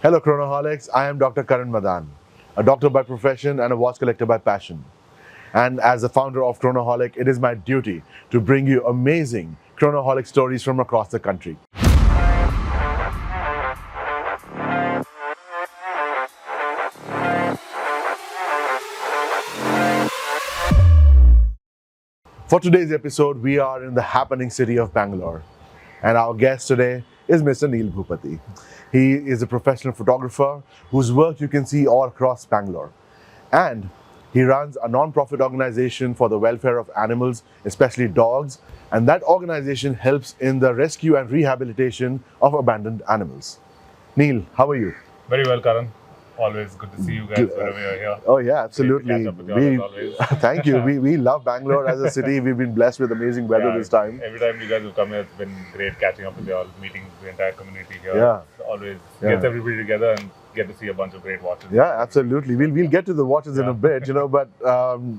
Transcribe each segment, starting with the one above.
Hello Chronoholics, I am Dr. Karan Madan, a doctor by profession and a watch collector by passion. And as the founder of Chronoholic, it is my duty to bring you amazing Chronoholic stories from across the country. For today's episode, we are in the happening city of Bangalore. And our guest today is Mr. Neel Bhupathi. He is a professional photographer whose work you can see all across Bangalore. And he runs a non-profit organization for the welfare of animals, especially dogs. And that organization helps in the rescue and rehabilitation of abandoned animals. Neel, how are you? Very well, Karan. Always good to see you guys whenever you're here. Oh yeah, absolutely. Great to catch up with you as always. Thank you. We love Bangalore as a city. We've been blessed with amazing weather this time. Every time you guys have come here, it's been great catching up with you all, meeting the entire community here. Yeah. It's always gets everybody together and get to see a bunch of great watches. Yeah, absolutely. We'll get to the watches in a bit, but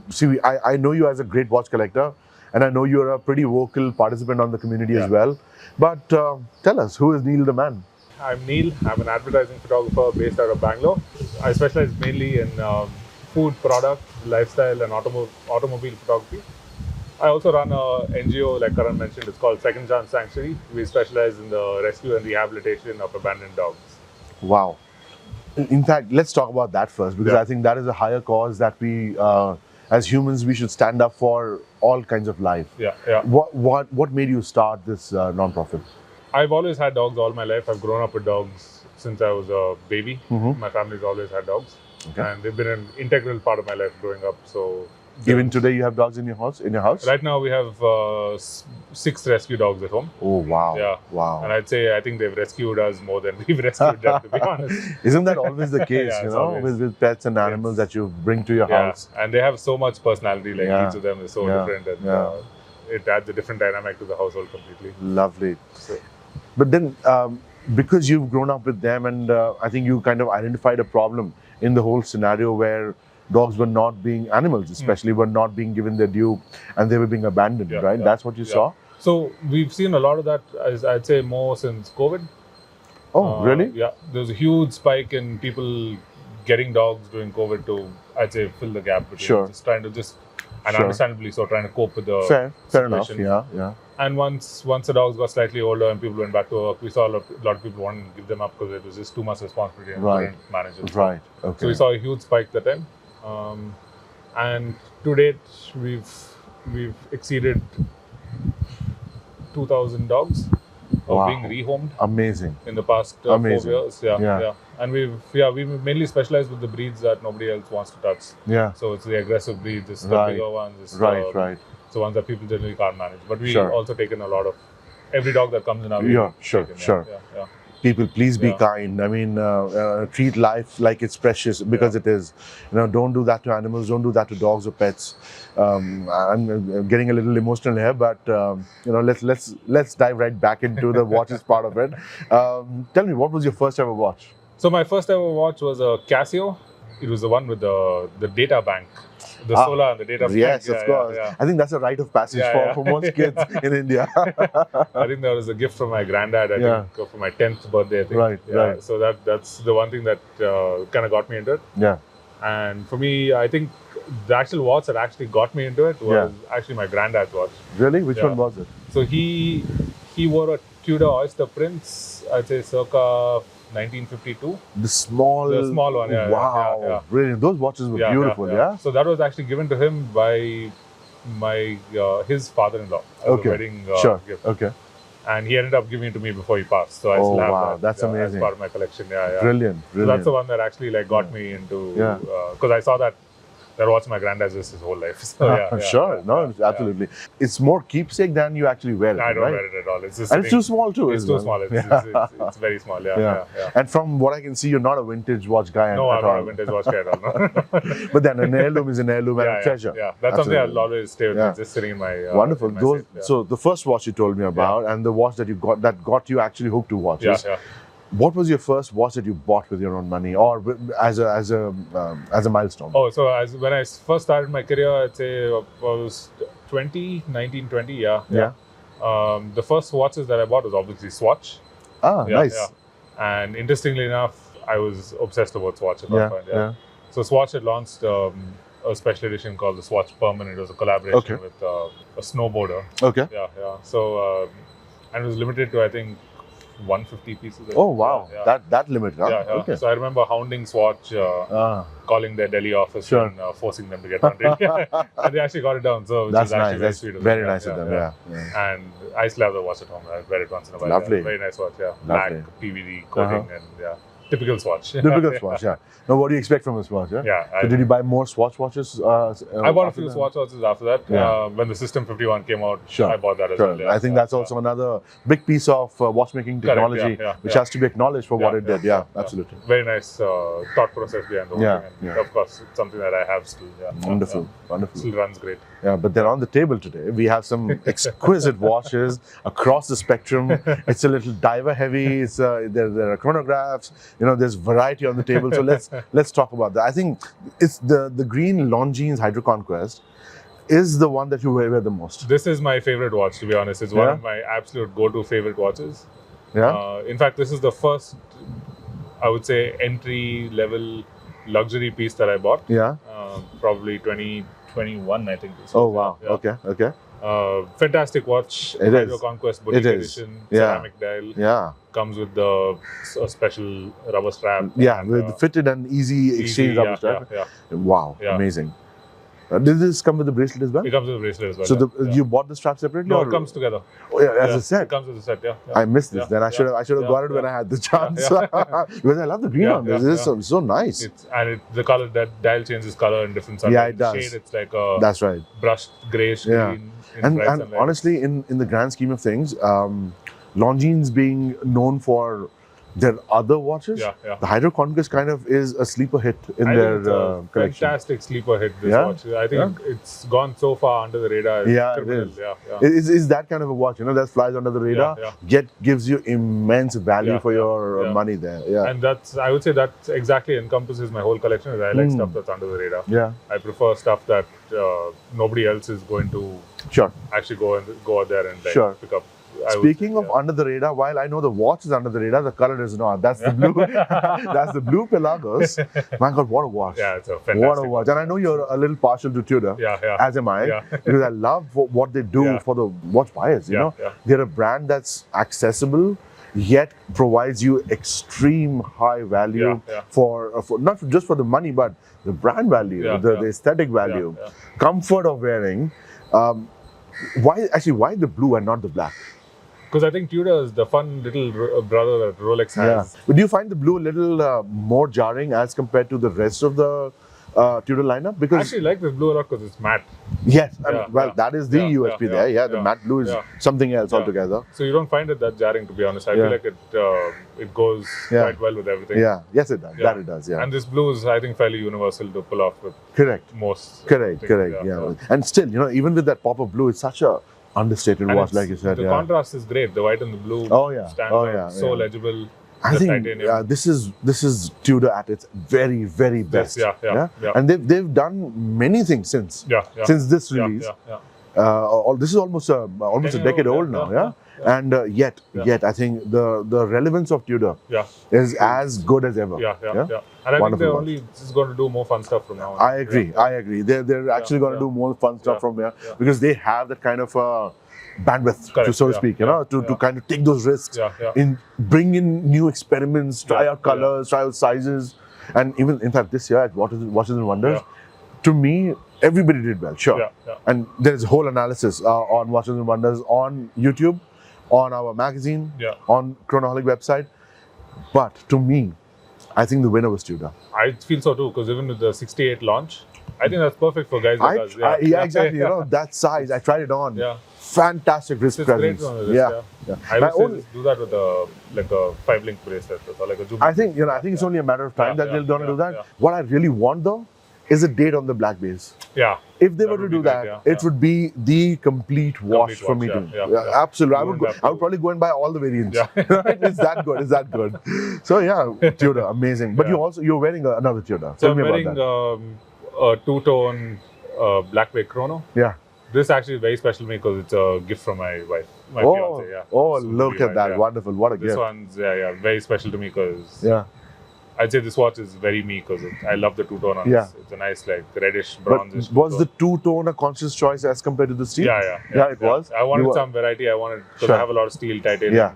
see, I know you as a great watch collector, and I know you're a pretty vocal participant on the community as well. But tell us, who is Neel the man? I'm Neel. I'm an advertising photographer based out of Bangalore. I specialize mainly in food product, lifestyle, and automobile photography. I also run a NGO, like Karan mentioned. It's called Second Chance Sanctuary. We specialize in the rescue and rehabilitation of abandoned dogs. Wow. In fact, let's talk about that first, because I think that is a higher cause that we, as humans, we should stand up for all kinds of life. What made you start this non-profit? I've always had dogs all my life. I've grown up with dogs since I was a baby. My family's always had dogs, and they've been an integral part of my life growing up. So even today, you have dogs in your house. Right now, we have 6 rescue dogs at home. Oh wow! Yeah, wow. And I think they've rescued us more than we've rescued them. To be honest, isn't that always the case? With pets and animals that you bring to your house. And they have so much personality. Like each of them is so different, and it adds a different dynamic to the household completely. Lovely. But then, because you've grown up with them, and I think you kind of identified a problem in the whole scenario where dogs were not being animals, especially were not being given their due, and they were being abandoned. Right? That's what you saw. So we've seen a lot of that, as I'd say, more since COVID. Oh, really? Yeah, there was a huge spike in people getting dogs during COVID to, I'd say, fill the gap between just trying to and understandably so, trying to cope with the fair enough. situation. Yeah. And once the dogs got slightly older and people went back to work, we saw a lot of people wanting to give them up because it was just too much responsibility and couldn't manage it. Right. Okay. So we saw a huge spike that time, and to date we've exceeded 2,000 dogs being rehomed. Amazing. In the past 4 years. Yeah. And we've mainly specialized with the breeds that nobody else wants to touch. Yeah. So it's the aggressive breeds, it's the bigger ones, it's the ones that people generally can't manage. But we also taken a lot of every dog that comes in our way. Sure. People, please be kind. I mean, treat life like it's precious, because it is. Don't do that to animals. Don't do that to dogs or pets. I'm getting a little emotional here, but let's dive right back into the watches part of it. Tell me, what was your first ever watch? So my first ever watch was a Casio. It was the one with the data bank. The solar and the data bank. Yes, of course. I think that's a rite of passage for most kids in India. I think that was a gift from my granddad, I think, for my 10th birthday, I think. Right. So that's the one thing that kind of got me into it. Yeah. And for me, I think the actual watch that actually got me into it was actually my granddad's watch. Really? Which one was it? So he wore a Tudor Oyster Prince, I'd say circa 1952. The small one, Wow, brilliant. Those watches were beautiful, yeah? So that was actually given to him by his father-in-law as a wedding gift. Okay. And he ended up giving it to me before he passed. So I still have that. That's amazing. As part of my collection, Brilliant. So that's the one that actually got me into, because I saw that watch my granddad's his whole life. So, absolutely. It's more keepsake than you actually wear it. I don't wear it at all. It's just and it's too small too. It's too small. It's very small. Yeah. And from what I can see, you're not a vintage watch guy. No, I'm not a vintage watch guy at all. But then an heirloom is an heirloom and a treasure. Yeah, that's something I'll always stay with me, just sitting in my wonderful. in my safe, So the first watch you told me about, and the watch that you got you actually hooked to watches. What was your first watch that you bought with your own money, or as a milestone? Oh, so when I first started my career, I'd say I was 19, 20. Yeah. The first watches that I bought was obviously Swatch. Nice. And interestingly enough, I was obsessed about Swatch at Yeah, that point. yeah. So Swatch had launched a special edition called the Swatch Permanent. It was a collaboration Okay. with a snowboarder. Okay. Yeah. So and it was limited to I think 150 pieces. Oh wow, Yeah. that limit, huh? Yeah. Okay. So I remember hounding Swatch, Ah, calling their Delhi office Sure. and forcing them to get 100. And they actually got it down. So which that's was actually nice. very That's sweet of very them. nice of them. Yeah. And I still have the watch at home. I wear it once in a while. Lovely. Yeah. Very nice watch. Yeah. Lovely. Black PVD coating and typical Swatch. Typical Swatch. Yeah. Now, what do you expect from a Swatch? Yeah. Yeah. So did you buy more Swatch watches? I bought a after few that? Swatch watches after that. Yeah. When the System 51 came out, Sure. I bought that as Sure. well. Yeah. I think that's also another big piece of watchmaking Correct, technology, which has to be acknowledged for what it did. Yeah, absolutely. Very nice thought process behind the whole thing. And Yeah. of course, it's something that I have still. Yeah. Wonderful, Yeah. wonderful. Still runs great. Yeah, but then on the table today, we have some exquisite watches across the spectrum. It's a little diver heavy. It's there are chronographs. There's variety on the table. So let's talk about that. I think it's the green Longines Hydro Conquest is the one that you wear the most. This is my favorite watch, to be honest. It's one Yeah? of my absolute go-to favorite watches. Yeah. In fact, this is the first, I would say, entry-level luxury piece that I bought. Yeah. Probably 2021, I think. This Oh was. wow. Yeah. Okay. Fantastic watch. It Hydro is. Conquest Boutique It is. Edition. Yeah. Ceramic dial. Yeah. Comes with the special rubber strap. Yeah. and, With fitted and easy exchange yeah, rubber strap. Yeah. Wow. Yeah. Amazing. Did this come with the bracelet as well? It comes with a bracelet as well. So yeah. you bought the strap separately? No, or? it comes together. Oh, yeah, as Yeah, a set. It comes as a set, yeah. I missed this. Yeah, Then I should have got it when I had the chance. Because I love the green on this. This is so nice. The color, that dial changes color in different sunlight. Yeah, it does. Shade, it's like a That's right. brushed greyish green. In And bright sunlight. honestly, in the grand scheme of things, Longines being known for their other watches, the Hydro Conquest kind of is a sleeper hit in I their think it's a collection. fantastic sleeper hit, this Yeah? watch. I think it's gone so far under the radar. Yeah, it criminal. is. Yeah. Is that kind of a watch, that flies under the radar, yet gives you immense value for your money there. Yeah. And I would say that exactly encompasses my whole collection. I like stuff that's under the radar. Yeah. I prefer stuff that nobody else is going to actually go out there and pick up. Speaking of under the radar, while I know the watch is under the radar, the color is not. That's the blue. That's the blue Pelagos. My God, what a watch! Yeah, it's a fantastic. What a watch! And I know you're a little partial to Tudor. As am I. Because I love what they do for the watch buyers. You know, they're a brand that's accessible, yet provides you extreme high value for not just for the money, but the brand value, the aesthetic value, comfort of wearing. Why the blue and not the black? Because I think Tudor is the fun little brother that Rolex has. But do you find the blue a little more jarring as compared to the rest of the Tudor lineup? Because I actually like this blue a lot because it's matte. Yes, that is the USP there. Yeah, the matte blue is something else altogether. So you don't find it that jarring, to be honest. I feel like it goes quite well with everything. Yeah, yes it does. That it does. Yeah. And this blue is, I think, fairly universal to pull off with most. Correct. Yeah. And still, even with that pop of blue, it's such a understated watch, like you said. The contrast is great. The white and the blue stand out. So legible. I think this is Tudor at its very, very best. Yeah. And they've done many things since this release. This is almost a decade old now. And yet I think the relevance of Tudor is as good as ever. And I think they're only just going to do more fun stuff from now on. I agree. They're actually going to do more fun stuff from here because they have that kind of bandwidth, so to speak, to kind of take those risks, in bring in new experiments, try out colors, try out sizes, and even in fact this year at Watches and Wonders, to me everybody did well, and there's a whole analysis on Watches and Wonders on YouTube, on our magazine, on Chronoholic website, but to me, I think the winner was Tudor. I feel so too, because even with the 68 launch, I think that's perfect for guys like us. Exactly. That size, I tried it on. Fantastic wrist presence. I would do that with a 5-link bracelet or like a zoom. I think it's only a matter of time that they're going to do that. What I really want though is a date on the black base. If they were to do that, it would be the complete wash for me too. Absolutely. I would probably go and buy all the variants. It's that good. It's that good. So Tudor, amazing. But you're wearing another Tudor. So I'm wearing a two-tone black bay chrono. This actually is very special to me because it's a gift from my wife, my fiance. Oh, look at that! Wonderful! What a gift! This one's very special to me because I'd say this watch is very me because I love the two-tone on Yeah. this. It's a nice like reddish But bronzish. was the two-tone. two-tone a conscious choice as compared to the steel? Yeah, it was. I wanted You were- some variety. I wanted because Sure. I have a lot of steel, titanium, Yeah.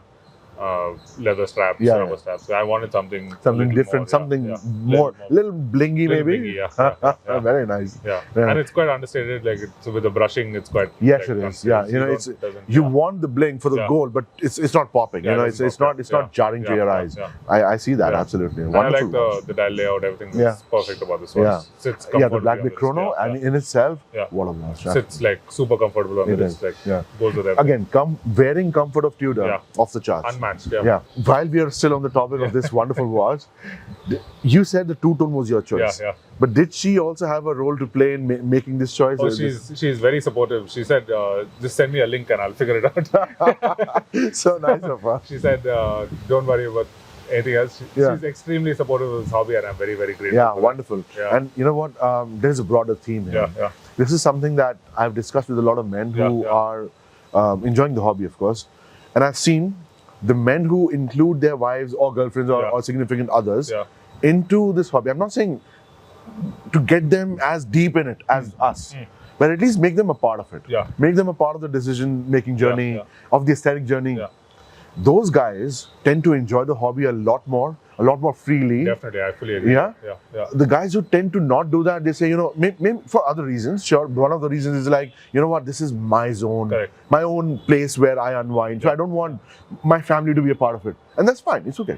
leather straps, Yeah, rubber yeah. straps. So I wanted something a Something little different, more, something yeah. more, little blingy Little maybe. blingy, yeah. Very nice. Yeah. Yeah. And it's quite understated. Like it's with the brushing, it's quite. Yes, like, it is. constant. Yeah, You it's don't- doesn't- you yeah. want the bling for the Yeah. gold, but it's not popping. Yeah, it it's doesn't pop, not yeah. jarring to Yeah, your yeah, eyes. yeah. I see that Yeah. absolutely. And I Wonderful. like watch. the dial layout. Everything is Yeah. perfect about this watch. Yeah. Sits Yeah, the comfortably Black on Bay this, Chrono, yeah, and yeah. in itself, Yeah. what a watch. Sits like super comfortable on It the is, wrist. Like yeah. goes with everything. Again, wearing comfort of Tudor Yeah. off the charts. Unmatched. Yeah. Yeah. While we are still on the topic of this wonderful watch, you said the two-tone was your choice. Yeah. But did she also have a role to play in making this choice? Oh, she's very supportive. She said, "Just send me a link and I'll figure it out." So nice of her. She said, "Don't worry about anything else." Yeah. She's extremely supportive of this hobby, and I'm very, very grateful. Yeah, for that. wonderful. Yeah. And you know what? There's a broader theme here. Yeah. This is something that I've discussed with a lot of men who Yeah. are enjoying the hobby, of course. And I've seen the men who include their wives or girlfriends or, Yeah. or significant others Yeah. into this hobby. I'm not saying to get them as deep in it as us, but at least make them a part of it. Yeah. Make them a part of the decision-making journey, yeah. of the aesthetic journey. Yeah. Those guys tend to enjoy the hobby a lot more freely. Definitely, I fully agree. Yeah? Yeah. The guys who tend to not do that, they say, maybe for other reasons, sure. One of the reasons is like, you know what, this is my zone, Correct. my own place where I unwind. So I don't want my family to be a part of it. And that's fine, it's okay.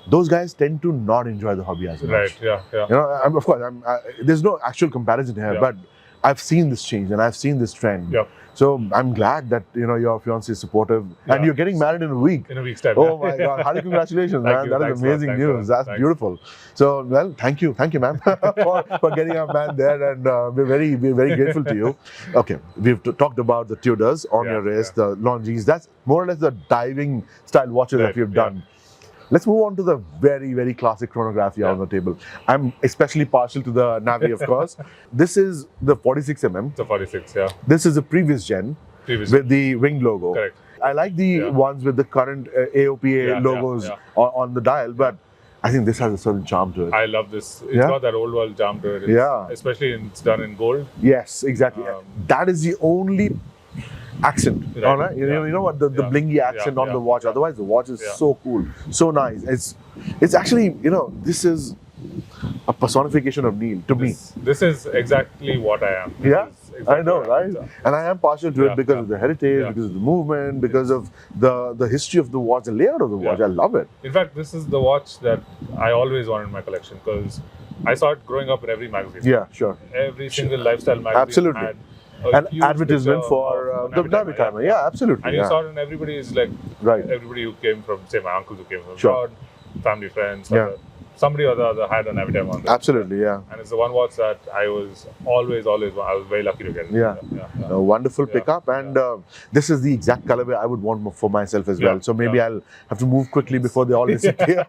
Those guys tend to not enjoy the hobby as much. Right. Yeah. Of course, there's no actual comparison here, Yeah. but I've seen this change and I've seen this trend. Yeah. So I'm glad that your fiance is supportive Yeah. and you're getting married in a week. In a week's time. Oh my God! Hearty congratulations, Thank man! you. That Thanks is a lot. amazing Thanks a news. lot. That's Thanks. beautiful. So, well, thank you, ma'am, for getting our man there, and we're very grateful to you. Okay, we've talked about the Tudors on Yeah, your wrist, the Longines. That's more or less the diving style watches that Right, we've yeah. done. Let's move on to the very classic chronograph here on the table. I'm especially partial to the Navi, of course. This is the 46mm. It's a 46. Yeah. This is the previous gen Previously. with the wing logo. Correct. I like the Yeah. ones with the current AOPA Yeah, logos yeah. On the dial, but I think this has a certain charm to it. I love this. It's Yeah? got that old world charm to it. It's, Yeah. Especially it's done in gold. Yes, exactly. That is the only accent. Right. All right? You Yeah. know what? The Yeah. blingy accent Yeah, on the yeah, watch. yeah. Otherwise, the watch is Yeah. so cool, so nice. It's actually, this is a personification of Neel to me. This is exactly what I am. This Yeah, is exactly I know, what I am. right? And I am partial to it Yeah, because yeah. of the heritage, Yeah. because of the movement, because of the history of the watch, the layout of the watch. Yeah. I love it. In fact, this is the watch that I always wanted in my collection because I saw it growing up in every magazine. Yeah, sure. Every single lifestyle magazine Absolutely. had An huge advertisement picture for of the Navi timer. Yeah, absolutely. And yeah. you saw it in everybody's like Right. everybody who came from, say, my uncles who came from Sure. abroad, family, friends, Yeah. somebody or the other had a Navi timer on there. Absolutely, yeah. And it's the one watch that I was always, I was very lucky to get. It. Yeah. A wonderful Yeah, pickup, and this is the exact colorway I would want for myself as well. Yeah, So maybe yeah. I'll have to move quickly before they all disappear.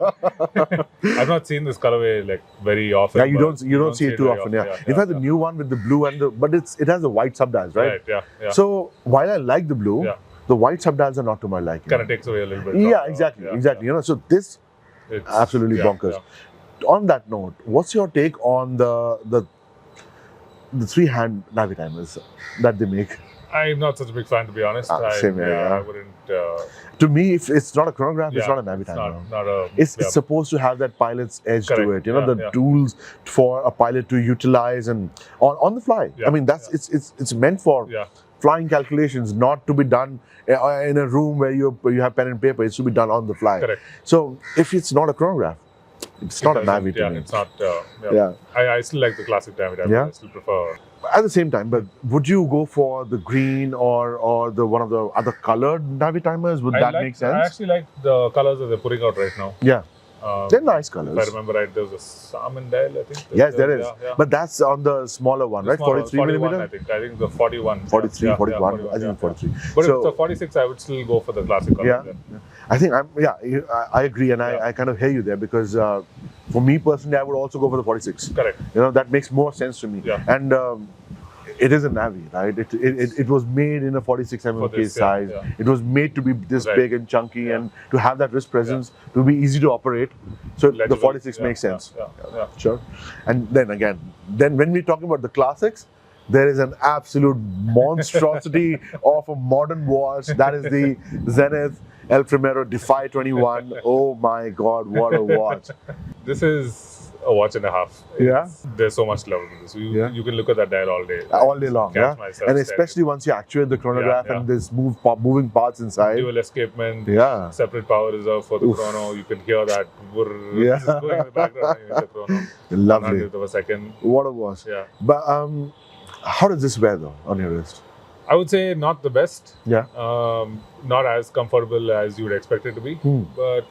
I've not seen this colorway like very often. Yeah, you but don't see it too very often. Yeah. In fact, the new one with the blue and but it has the white subdials, right? Yeah. So while I like the blue, Yeah. the white subdials are not to my liking. Kind of takes away a little bit. Yeah, from, exactly. yeah. So this It's absolutely bonkers. Yeah. On that note, what's your take on the three-hand Navi timers that they make? I'm not such a big fan, to be honest. Same here, yeah. I wouldn't. To me, if it's not a chronograph, it's yeah, not a Navi it's timer. not a. It's yeah. supposed to have that pilot's edge to Correct. it. The Yeah. tools for a pilot to utilize and on the fly. Yeah. I mean, it's meant for Yeah. flying calculations, not to be done in a room where you have pen and paper. It's to be done on the fly. Correct. So if it's not a chronograph, it's not a Navi to Yeah, me. it's not. Yeah. I still like the classic Navi timer. Yeah. I still prefer. At the same time, but would you go for the green or the one of the other colored Navi timers? Would that make sense? I actually like the colors that they're putting out right now. Yeah, they're nice If I colors. remember right, there was a salmon dial, I think. Yes, there is. Yeah. But that's on the smaller one, right? 43 41, millimeter? I think the 41. 43, Yeah, 41. yeah, I think yeah. 43. But So- if it's a 46, I would still go for the classic color. Yeah. then. I think I agree, and Yeah. I kind of hear you there because for me personally, I would also go for the 46. Correct. That makes more sense to me. Yeah. And it is a Navi, right? It was made in a 46 For mm this, case yeah, size. yeah. It was made to be this Right. big and chunky Yeah. and to have that wrist presence, to be easy to operate. So the Legible. 46 Yeah, makes sense. Yeah. Sure. And then again, when we're talking about the classics, there is an absolute monstrosity of a modern watch. That is the Zenith El Primero Defy 21. Oh my God, what a watch! This is a watch and a half. Yeah? There's so much love in this. Yeah. You can look at that dial all day. All day long, Catch yeah. myself And staring. especially once you actuate the chronograph Yeah. and there's moving parts inside. Dual escapement, Yeah. separate power reserve for the Oof. chrono. You can hear that Yeah. just going in the background when you hit the chrono. Lovely. 100th of a second. What a watch. Yeah. But how does this wear though on your wrist? I would say not the best. Yeah. Not as comfortable as you would expect it to be. But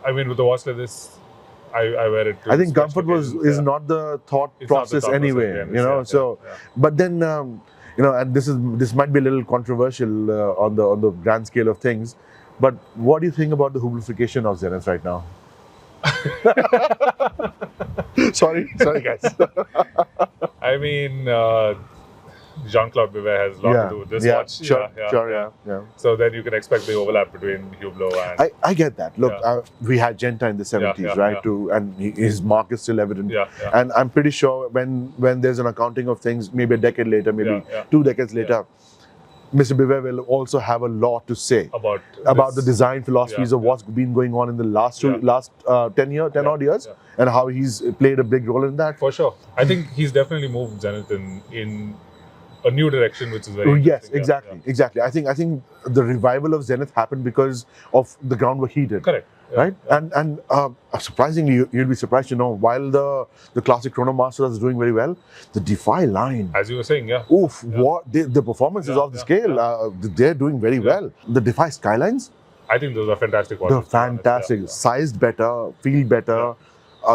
I mean, with a watch like this, I wear it. To I think special comfort occasions, is yeah. not the thought It's not the process thought anyway, process, you know. yeah, So, yeah. but then and this might be a little controversial on the grand scale of things. But what do you think about the Hublification of Zenith right now? sorry guys. I mean, Jean-Claude Bivet has a lot to do with this watch. Yeah. So then you can expect the overlap between Hublot and I get that. Look, Yeah. we had Genta in the 70s, yeah, right? yeah. And his mark is still evident. Yeah. And I'm pretty sure when there's an accounting of things, maybe a decade later, maybe Yeah. 2 decades later, Mr. Bivet will also have a lot to say about the this. design philosophies Yeah, of what's been going on in the last 10 odd years, yeah. and how he's played a big role in that. For sure. I think he's definitely moved Zenith in a new direction, which is very Yes, interesting. Yeah, exactly. I think the revival of Zenith happened because of the groundwork he did. Correct. Yeah, Right, and surprisingly, you'll be surprised to know while the classic Chronomaster is doing very well, the Defy line. As you were saying, yeah. Oof! What the performance is off the scale. They're doing very well. The Defy Skylines, I think those are fantastic watches. they're to be honest. fantastic. Yeah. Sized better, feel better,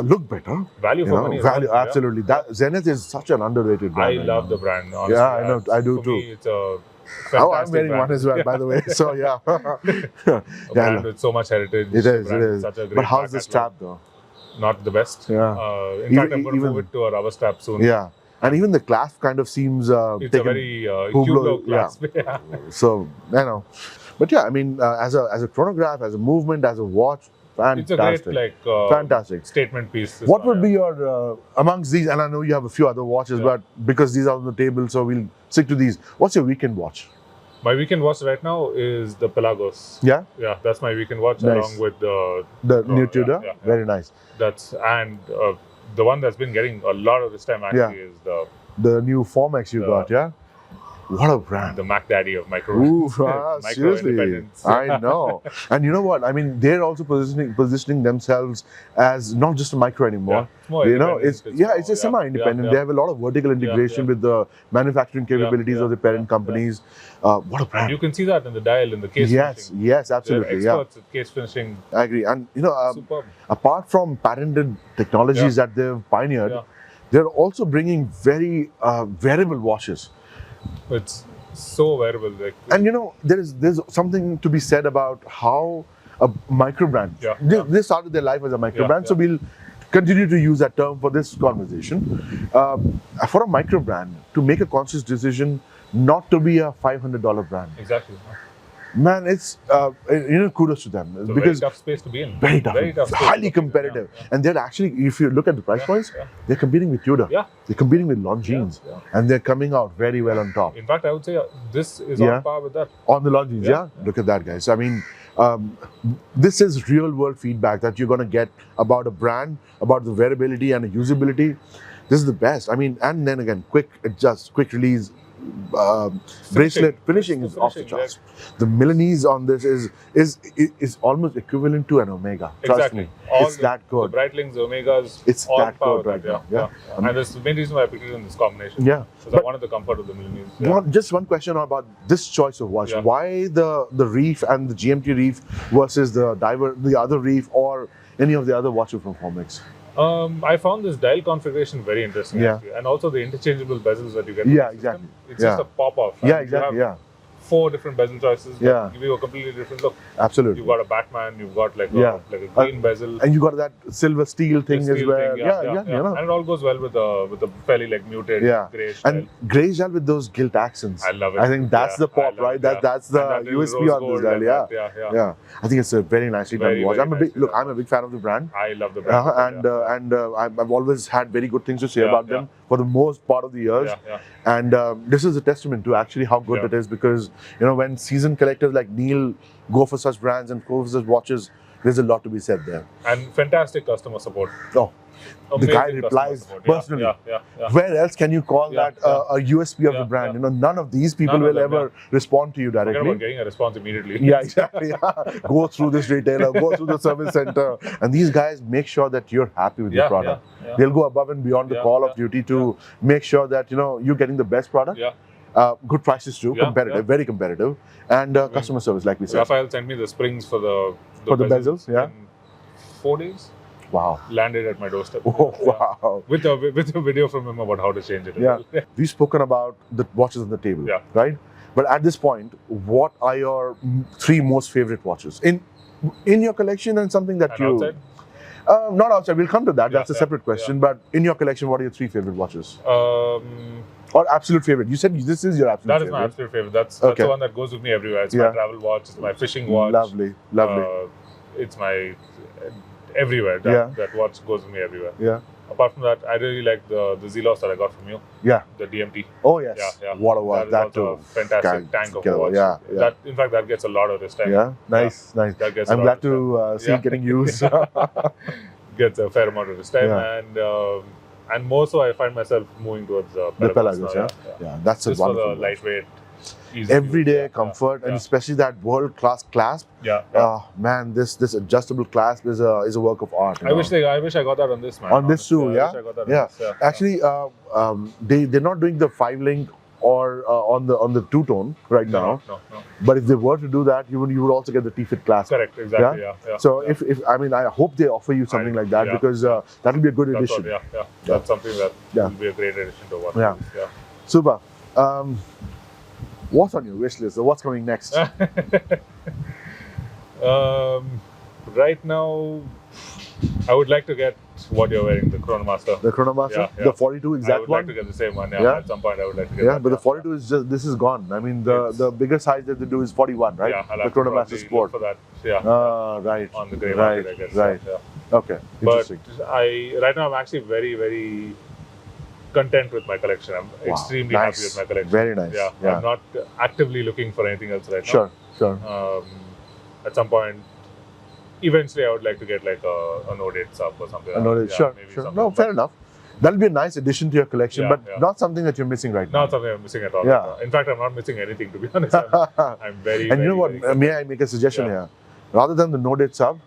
look better. Value for money. as well, Value yeah. absolutely. That Zenith is such an underrated I brand. right love now. the brand. Honestly. Yeah, I know. I do for too. Me, it's a Oh, I'm fantastic wearing brand. one as well, by the way. So yeah, A brand with so much heritage. It is. Brand with such a great But how's the back strap catalog. though? Not the best. Yeah. In fact, I'm going to move it to a rubber strap soon. Yeah, and even the clasp kind of seems It's a very Hublot clasp. Yeah. So I know, but yeah, I mean, as a chronograph, as a movement, as a watch, It's a fantastic. great Fantastic. statement piece. this What one, would be yeah. your amongst these? And I know you have a few other watches, Yeah. but because these are on the table, so we'll stick to these. What's your weekend watch? My weekend watch right now is the Pelagos. Yeah, Yeah, that's my weekend watch Nice. along with the Oh, new yeah, Tudor. yeah. Very nice. that's and the one that's been getting a lot of this time actually is The new Formex you The- got. Yeah, what a brand. the Mac Daddy of micro. Ooh, Micro seriously, independence. I know. And you know what? I mean, they're also positioning themselves as not just a micro anymore. Yeah, it's more You know, independent, it's a semi-independent. yeah. They have a lot of vertical integration yeah. with the manufacturing capabilities of the parent companies. What a brand! And you can see that in the dial in the case Yes, finishing. yes, They're absolutely. Yeah, experts at case finishing. I agree. And you know, Superb. apart from patented technologies that they've pioneered, Yeah. they're also bringing very wearable watches. It's so wearable. Like And you know, there's something to be said about how a micro brand. Yeah, They started their life as a micro brand, so we'll continue to use that term for this conversation. For a micro brand to make a conscious decision not to be a $500 brand, exactly. man, it's kudos to them It's a because very tough space to be in. very tough, space to highly be in, competitive, yeah. and they're actually, if you look at the price points, they're competing with Tudor, Yeah. they're competing with Longines, Yeah. and they're coming out very well on top. In fact, I would say this is Yeah. on par with that. On the Longines, Yeah. Look at that, guys. I mean, this is real world feedback that you're going to get about a brand, about the wearability and the usability. This is the best. I mean, and then again, quick adjust, quick release, bracelet finishing It's is the off the finishing, charts. The Milanese on this is almost equivalent to an Omega. Trust Exactly. me, All it's that good. The Breitlings, Omegas, It's all that power good right that, now. Yeah. Yeah. And that's the main reason why I picked it in this combination. Yeah. Because I wanted the comfort of the Milanese. Yeah. Just one question about this choice of watch. Yeah. Why the Reef and the GMT Reef versus the other Reef or any of the other watches from Formex? I found this dial configuration very interesting Yeah. actually. And also the interchangeable bezels that you get. Yeah, from the system. exactly. It's Yeah. just a pop-off. Yeah, And exactly. You have 4 different bezel choices that Yeah. give you a completely different look. Absolutely. You've got a Batman, you've got like a, Yeah. like a green bezel. And you got that silver steel thing the as steel well. thing, You know. And it all goes well with a fairly like muted grey style. And grey gel with those gilt accents. I love it. I think that's the pop, right? That's the and that little USP rose on this gold dial. and Yeah. that, Yeah. I think it's a very nicely done watch. I'm a big fan of the brand. I love the brand. I've always had very good things to say about them for the most part of the years. And this is a testament to actually how good it is, because when seasoned collectors like Neel go for such brands and go for such watches, there's a lot to be said there. And fantastic customer support. Oh, amazing the guy replies personally. Where else can you call that a USP of the brand? None of these people will ever respond to you directly. Forget about getting a response immediately. Yeah, exactly. Go through this retailer, go through the service center, and these guys make sure that you're happy with your product. They'll go above and beyond the call of duty to make sure that you're getting the best product. Good prices too, competitive, very competitive, and customer service, like we said. Raphael sent me the springs for the bezels, in 4 days. Wow. Landed at my doorstep. Oh, wow. With a video from him about how to change it. We've spoken about the watches on the table, right? But at this point, what are your 3 most favorite watches in your collection, and something that you... Outside? Not outside, we'll come to that. That's a separate question. But in your collection, what are your 3 favorite watches? Or absolute favorite? You said this is your absolute favorite. That is my absolute favorite. That's the one that goes with me everywhere. It's my travel watch, it's my fishing watch. Lovely. It's my... everywhere. That watch goes with me everywhere. Yeah. Apart from that, I really like the Zelos that I got from you. Yeah. The DMT. Oh yes. What a watch. That too. A fantastic tank of a watch. That, in fact, that gets a lot of this time. Yeah. Nice. I'm glad to see it getting used. Gets a fair amount of this time, and more so, I find myself moving towards the Pelagos. Yeah. That's just a wonderful for the lightweight. Everyday comfort, and especially that world-class clasp. Man, this adjustable clasp is a work of art. I wish I got that on this, man. On this too, I wish I got that on this, Actually, they're not doing the 5-link or on the 2-tone right now. No. But if they were to do that, you would also get the T-fit clasp. Correct, exactly. So if I hope they offer you something like that, because that will be a good addition. That's something that will be a great addition to what. Super. What's on your wish list, or what's coming next? Right now, I would like to get what you're wearing, the Chronomaster. The Chronomaster? The 42 exact one? I would like to get the same one, At some point, I would like to get that. But the 42 is this is gone. I mean, the bigger size that they do is 41, right? I'll the Chronomaster Sport. For that, right. On the grey market, I guess. Right. Okay, interesting. But right now, I'm actually very, very content with my collection. I'm extremely happy with my collection. Very nice. I'm not actively looking for anything else right now. Sure. At some point, eventually I would like to get like a No Date sub or something. Sure. No, fair enough. That'll be a nice addition to your collection, but not something that you're missing right now. Not something I'm missing at all. In fact, I'm not missing anything, to be honest. I'm very, and you know what? Very may I make a suggestion here? Rather than the No Date sub,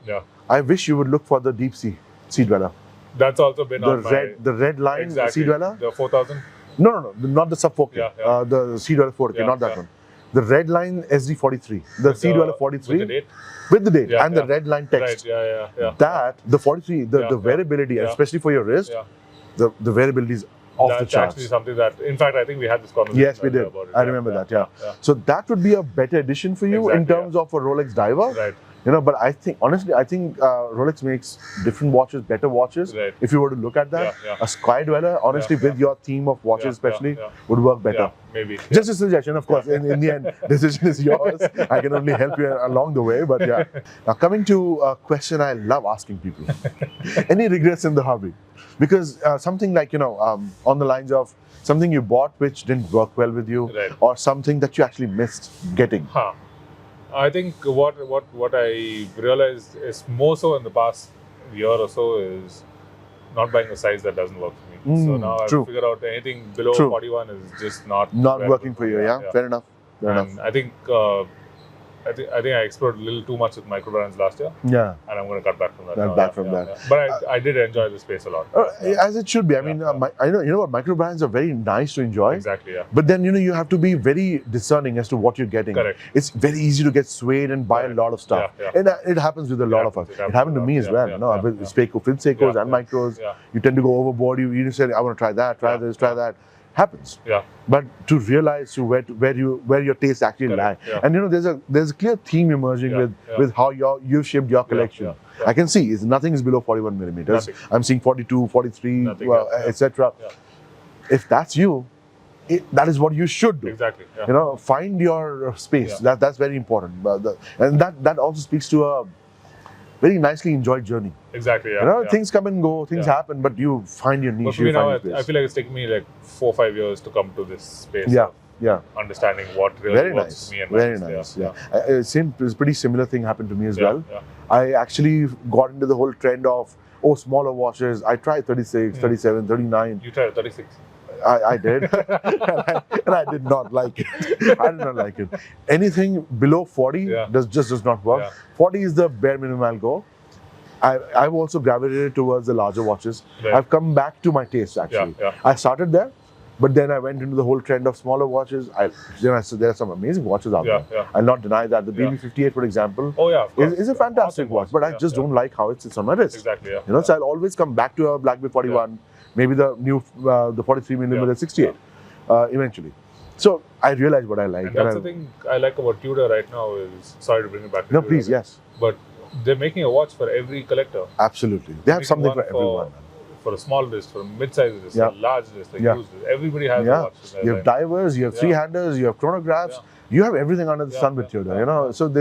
I wish you would look for the Deep Sea Dweller. That's also been on the red line Sea Dweller. The 4000. No, not the sub 4K. The Sea Dweller 4K, not that one. The red line SD43, the Sea Dweller 43 with the date and the red line text. That the 43, the variability, especially for your wrist, the variability is off the charts. That's actually something that, in fact, I think we had this conversation. Yes, we did. About it. I remember that. So that would be a better addition for you in terms of a Rolex diver. Right. But honestly, I think Rolex makes different watches, better watches. Right. If you were to look at that, a Sky Dweller, honestly, with your theme of watches especially, would work better. Maybe. Just a suggestion, of course. In the end, decision is yours. I can only help you along the way, but Now, coming to a question I love asking people. Any regrets in the hobby? Because something like, on the lines of something you bought which didn't work well with you, or something that you actually missed getting. I think what I realized is more so in the past year or so is not buying a size that doesn't work for me. So now I've figured out anything below 41 is just not working for you. Fair enough. I think I explored a little too much with micro brands last year. And I'm going to cut back from that. But I did enjoy the space a lot. As it should be. I mean, I know, what, micro brands are very nice to enjoy. Exactly, But then, you have to be very discerning as to what you're getting. Correct. It's very easy to get swayed and buy a lot of stuff. And it happens with a lot of us. It happened to me as well. With Seikos and micros, you tend to go overboard. You say, I want to try that, try this, try that. happens. Yeah. But to realize where your tastes actually lie, Yeah. and there's a clear theme emerging with how you've shaped your collection. Yeah. I can see nothing is below 41 millimeters. Nothing. I'm seeing 42, 43, etc. Yeah. If that's you, that is what you should do. Exactly. Yeah. Find your space. Yeah. That's very important. And that also speaks to a very nicely enjoyed journey. Exactly. Yeah. Things come and go, things happen, but you find your niche. But for me you find now, your place. I feel like it's taken me like 4 or 5 years to come to this space. Yeah. Of Yeah. understanding what really Very works nice. for me and Very my nice. taste. It's pretty similar thing happened to me as well. Yeah. I actually got into the whole trend of smaller watches. I tried 36, 37, 39. You tried 36. I did, and I did not like it. I did not like it. Anything below 40 does not work. Yeah. 40 is the bare minimum I'll go. I've also gravitated towards the larger watches. Right. I've come back to my taste actually. Yeah. I started there, but then I went into the whole trend of smaller watches. There are some amazing watches out there. Yeah. I'll not deny that. The BB58, for example, Oh yeah, of course. is a fantastic Awesome watch, but I just don't like how it sits on my wrist. Exactly. Yeah. So I'll always come back to a Black Bay 41, maybe the new the 43 millimeter 68 eventually. So I realized what I like. And that's the thing I like about Tudor right now is, sorry to bring it back to No, Tudor, please, yes. But they're making a watch for every collector. Absolutely. They have Making something one for everyone. For a small wrist, for a mid-sized wrist, a large wrist, a used wrist. Everybody has a watch. In their You have line. divers, you have three-handers, you have chronographs. Yeah. You have everything under the sun with Tudor, So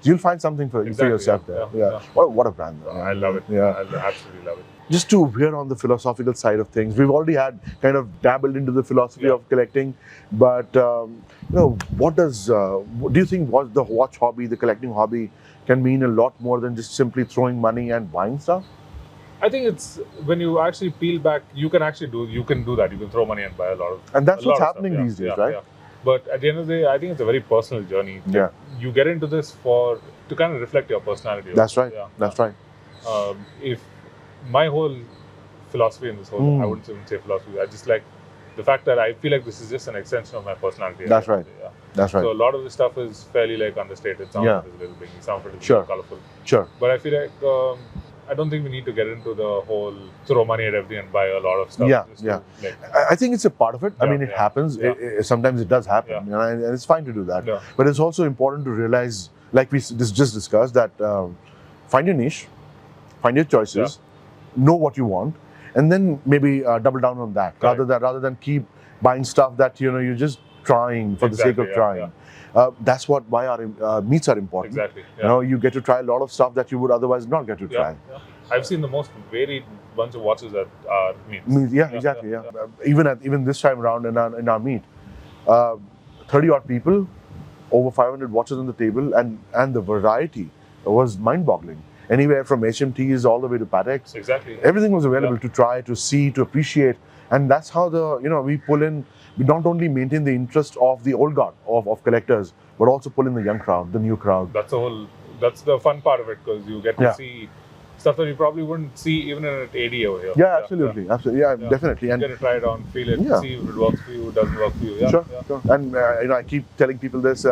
you'll find something for yourself there. Yeah. What a brand. I love it. Yeah. I absolutely love it. Just to veer on the philosophical side of things, we've already had kind of dabbled into the philosophy of collecting, but what do you think the watch hobby, the collecting hobby, can mean a lot more than just simply throwing money and buying stuff? I think it's when you actually peel back, you can do that. You can throw money and buy a lot of. And that's what's happening stuff. these days, right? Yeah. But at the end of the day, I think it's a very personal journey. Yeah. You get into this to kind of reflect your personality. That's right. Yeah. That's right. If my whole philosophy in this whole, I wouldn't even say philosophy. I just like the fact that I feel like this is just an extension of my personality. That's right. Yeah. That's right. So a lot of this stuff is fairly understated. Some of it is a little big, some of it is colorful. Sure. But I feel like I don't think we need to get into the whole throw money at everything and buy a lot of stuff. I think it's a part of it. I mean, it happens. Yeah. Sometimes it does happen, and it's fine to do that. Yeah. But it's also important to realize, like we just discussed, that find your niche, find your choices, know what you want, and then maybe double down on that rather than keep buying stuff that you're just trying for the sake of trying. That's why our meets are important. Exactly. You get to try a lot of stuff that you would otherwise not get to try. Yeah. I've seen the most varied bunch of watches at our meets. Exactly. Even this time around in our meet, 30 odd people, over 500 watches on the table, and the variety was mind-boggling. Anywhere from HMTs all the way to Pateks. Exactly. Everything was available to try, to see, to appreciate, and that's how we pull in. We not only maintain the interest of the old guard of collectors, but also pull in the young crowd, the new crowd. That's the fun part of it, because you get to see stuff that you probably wouldn't see even in an AD over here. Yeah, absolutely. Yeah, definitely. And you get to try it on, feel it, see if it works for you, doesn't work for you. Sure. And I keep telling people this.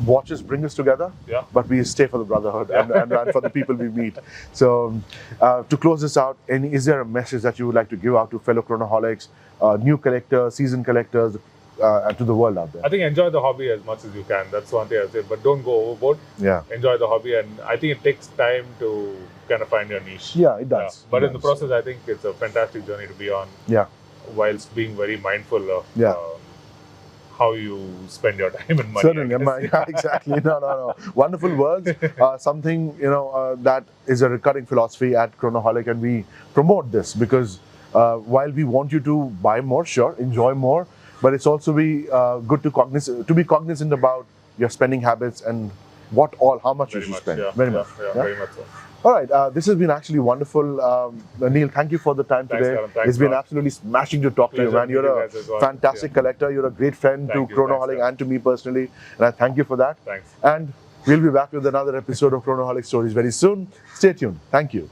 Watches bring us together, but we stay for the brotherhood and for the people we meet. So, to close this out, is there a message that you would like to give out to fellow Chronoholics, new collectors, seasoned collectors, and to the world out there? I think enjoy the hobby as much as you can. That's one thing I'd say, but don't go overboard. Yeah. Enjoy the hobby, and I think it takes time to kind of find your niche. Yeah, it does. But in the process, I think it's a fantastic journey to be on. Yeah. Whilst being very mindful of how you spend your time and money. Certainly, exactly. No. Wonderful words. Something that is a recurring philosophy at Chronoholic, and we promote this because while we want you to buy more, enjoy more, but it's also good to be cognizant about your spending habits and how much you should spend. Very much. Very much so. All right, this has been actually wonderful. Neel, thank you for the time today. It's been absolutely smashing to talk to you, man. You're a fantastic collector. You're a great friend to Chronoholic and to me personally, and I thank you for that. Thanks. And we'll be back with another episode of Chronoholic Stories very soon. Stay tuned. Thank you.